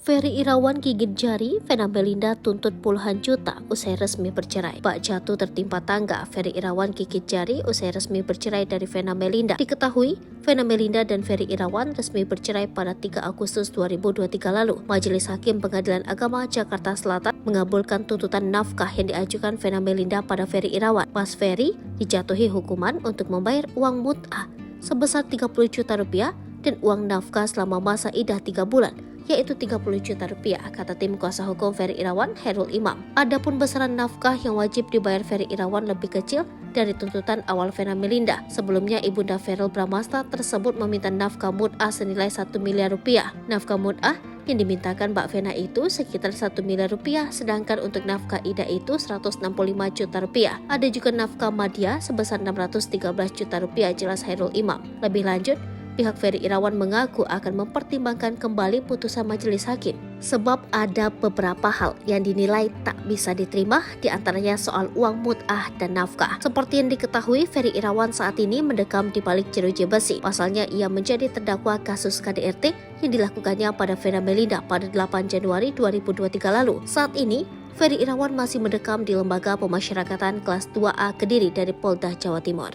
Ferry Irawan gigit jari, Vena Melinda tuntut puluhan juta usai resmi bercerai. Bak jatuh tertimpa tangga, Ferry Irawan gigit jari usai resmi bercerai dari Vena Melinda. Diketahui, Vena Melinda dan Ferry Irawan resmi bercerai pada 3 Agustus 2023 lalu. Majelis Hakim Pengadilan Agama Jakarta Selatan mengabulkan tuntutan nafkah yang diajukan Vena Melinda pada Ferry Irawan. Mas Ferry dijatuhi hukuman untuk membayar uang mut'ah sebesar 30 juta rupiah dan uang nafkah selama masa iddah 3 bulan, yaitu 30 juta rupiah, kata tim kuasa hukum Ferry Irawan, Hairul Imam. Adapun besaran nafkah yang wajib dibayar Ferry Irawan lebih kecil dari tuntutan awal Vena Melinda. Sebelumnya, Ibunda Verrel Bramasta tersebut meminta nafkah mut'ah senilai 1 miliar rupiah. Nafkah mut'ah yang dimintakan Mbak Vena itu sekitar 1 miliar rupiah, sedangkan untuk nafkah iddah itu 165 juta rupiah. Ada juga nafkah madya sebesar 613 juta rupiah, jelas Hairul Imam. Lebih lanjut, pihak Ferry Irawan mengaku akan mempertimbangkan kembali putusan majelis hakim sebab ada beberapa hal yang dinilai tak bisa diterima, diantaranya soal uang mut'ah dan nafkah. Seperti yang diketahui, Ferry Irawan saat ini mendekam di balik jeruji besi. Pasalnya, ia menjadi terdakwa kasus KDRT yang dilakukannya pada Vena Melinda pada 8 Januari 2023 lalu. Saat ini, Ferry Irawan masih mendekam di Lembaga Pemasyarakatan Kelas 2A Kediri dari Polda Jawa Timur.